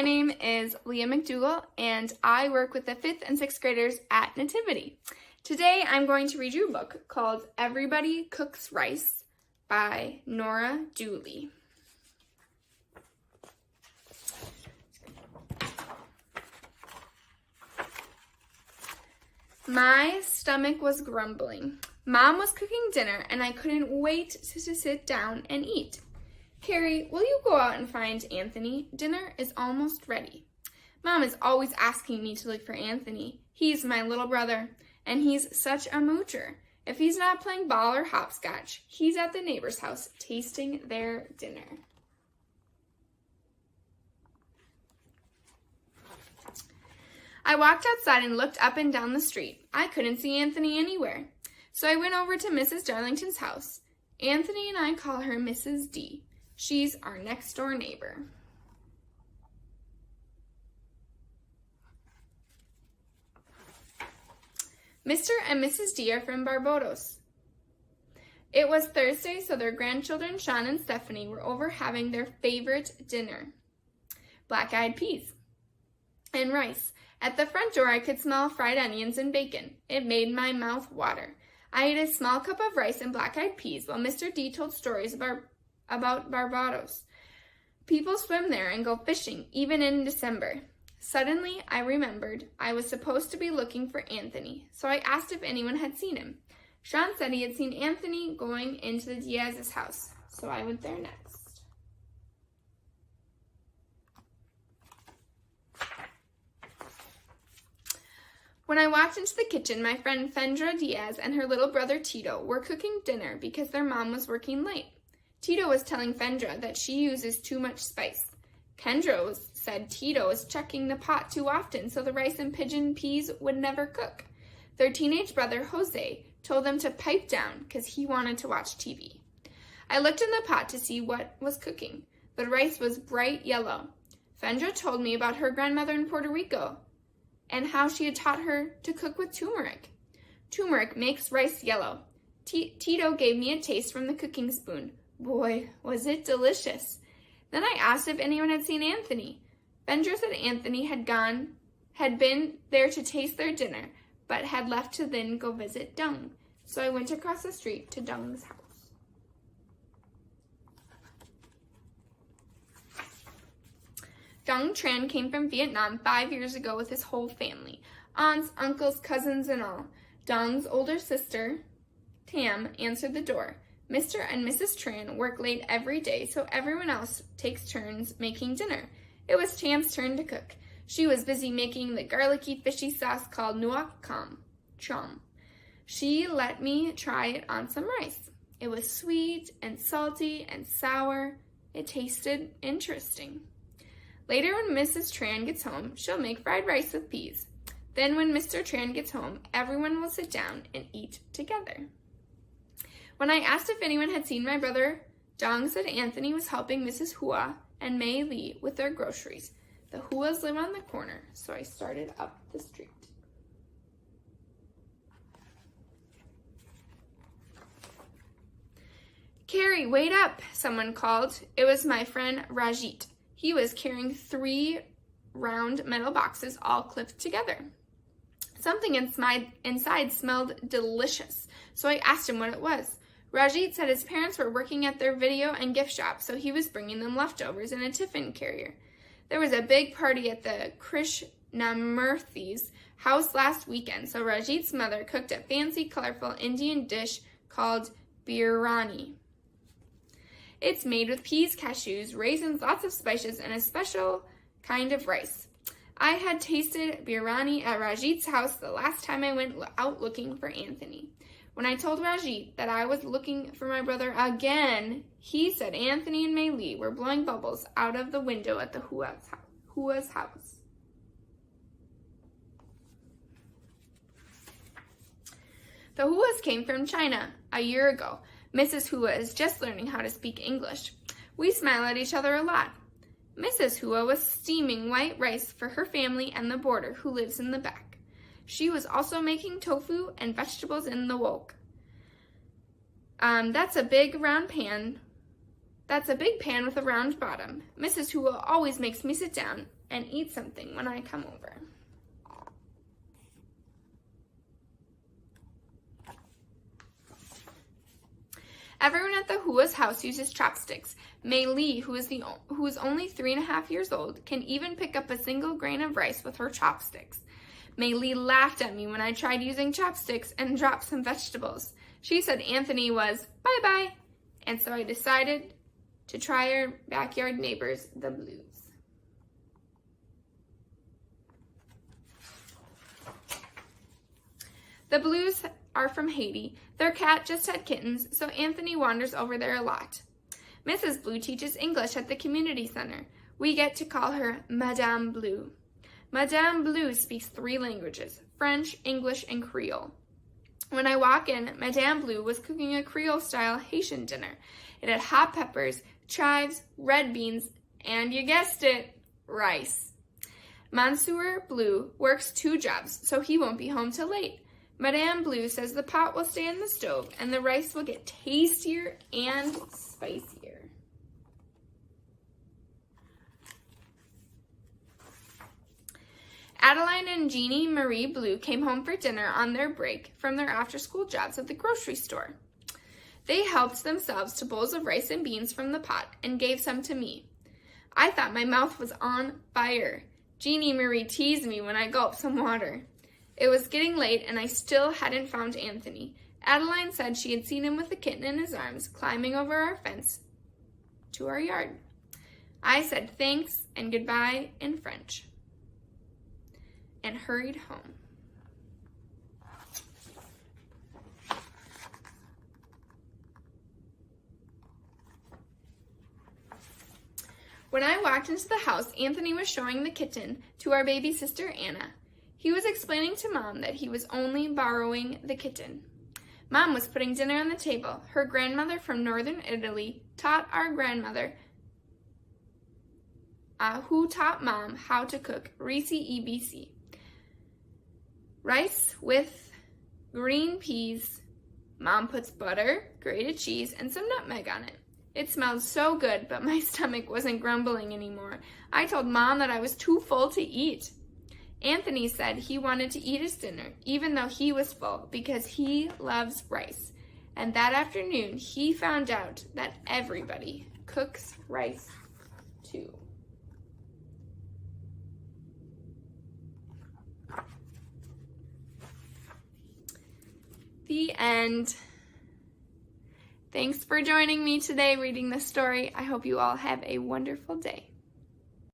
name is Leah McDougall, and I work with the 5th and 6th graders at Nativity. Today, I'm going to read you a book called Everybody Cooks Rice by Norah Dooley. My stomach was grumbling. Mom was cooking dinner, and I couldn't wait to sit down and eat. Carrie, will you go out and find Anthony? Dinner is almost ready. Mom is always asking me to look for Anthony. He's my little brother, and he's such a moocher. If he's not playing ball or hopscotch, he's at the neighbor's house tasting their dinner. I walked outside and looked up and down the street. I couldn't see Anthony anywhere. So I went over to Mrs. Darlington's house. Anthony and I call her Mrs. D. She's our next door neighbor. Mr. and Mrs. D are from Barbados. It was Thursday, so their grandchildren, Sean and Stephanie, were over having their favorite dinner, black-eyed peas and rice. At the front door, I could smell fried onions and bacon. It made my mouth water. I ate a small cup of rice and black-eyed peas while Mr. D told stories about Barbados. People swim there and go fishing, even in December. Suddenly, I remembered I was supposed to be looking for Anthony, so I asked if anyone had seen him. Sean said he had seen Anthony going into the Diaz's house, so I went there next. When I walked into the kitchen, my friend Fendra Diaz and her little brother Tito were cooking dinner because their mom was working late. Tito was telling Fendra that she uses too much spice. Kendra said Tito was checking the pot too often so the rice and pigeon peas would never cook. Their teenage brother Jose told them to pipe down because he wanted to watch TV. I looked in the pot to see what was cooking. The rice was bright yellow. Fendra told me about her grandmother in Puerto Rico and how she had taught her to cook with turmeric. Turmeric makes rice yellow. Tito gave me a taste from the cooking spoon. Boy, was it delicious. Then I asked if anyone had seen Anthony. Fendra said Anthony had been there to taste their dinner, but had left to then go visit Dung. So I went across the street to Dung's house. Dung Tran came from Vietnam 5 years ago with his whole family, aunts, uncles, cousins, and all. Dung's older sister, Tam, answered the door. Mr. and Mrs. Tran work late every day, so everyone else takes turns making dinner. It was Tam's turn to cook. She was busy making the garlicky fishy sauce called nuoc chom. She let me try it on some rice. It was sweet and salty and sour. It tasted interesting. Later, when Mrs. Tran gets home, she'll make fried rice with peas. Then when Mr. Tran gets home, everyone will sit down and eat together. When I asked if anyone had seen my brother, Dong said Anthony was helping Mrs. Hua and Mei Li with their groceries. The Huas live on the corner, so I started up the street. Carrie, wait up, someone called. It was my friend Rajit. He was carrying 3 round metal boxes all clipped together. Something inside smelled delicious, so I asked him what it was. Rajit said his parents were working at their video and gift shop, so he was bringing them leftovers in a tiffin carrier. There was a big party at the Krishnamurthy's house last weekend, so Rajit's mother cooked a fancy, colorful Indian dish called biryani. It's made with peas, cashews, raisins, lots of spices, and a special kind of rice. I had tasted biryani at Rajit's house the last time I went out looking for Anthony. When I told Rajit that I was looking for my brother again, he said Anthony and Mei Li were blowing bubbles out of the window at the Hua's house. The Huas came from China a year ago. Mrs. Hua is just learning how to speak English. We smile at each other a lot. Mrs. Hua was steaming white rice for her family and the boarder who lives in the back. She was also making tofu and vegetables in the wok. That's a big pan with a round bottom. Mrs. Hua always makes me sit down and eat something when I come over. Everyone at the Hua's house uses chopsticks. Mei Li, who is only 3.5 years old, can even pick up a single grain of rice with her chopsticks. Mei Li laughed at me when I tried using chopsticks and dropped some vegetables. She said Anthony was bye-bye, and so I decided to try our backyard neighbors, the Blues. The Blues are from Haiti. Their cat just had kittens, so Anthony wanders over there a lot. Mrs. Blue teaches English at the community center. We get to call her Madame Blue. Madame Blue speaks 3 languages, French, English, and Creole. When I walk in, Madame Blue was cooking a Creole-style Haitian dinner. It had hot peppers, chives, red beans, and you guessed it, rice. Monsieur Blue works 2 jobs, so he won't be home till late. Madame Blue says the pot will stay in the stove and the rice will get tastier and spicier. Adeline and Jeannie Marie Blue came home for dinner on their break from their after-school jobs at the grocery store. They helped themselves to bowls of rice and beans from the pot and gave some to me. I thought my mouth was on fire. Jeannie Marie teased me when I gulped some water. It was getting late and I still hadn't found Anthony. Adeline said she had seen him with a kitten in his arms climbing over our fence to our yard. I said thanks and goodbye in French and hurried home. When I walked into the house, Anthony was showing the kitten to our baby sister Anna. He was explaining to Mom that he was only borrowing the kitten. Mom was putting dinner on the table. Her grandmother from northern Italy taught our grandmother, who taught Mom how to cook risi rice with green peas. Mom puts butter, grated cheese, and some nutmeg on it. It smelled so good, but my stomach wasn't grumbling anymore. I told Mom that I was too full to eat. Anthony said he wanted to eat his dinner, even though he was full, because he loves rice. And that afternoon, he found out that everybody cooks rice too. The end. Thanks for joining me today reading this story. I hope you all have a wonderful day.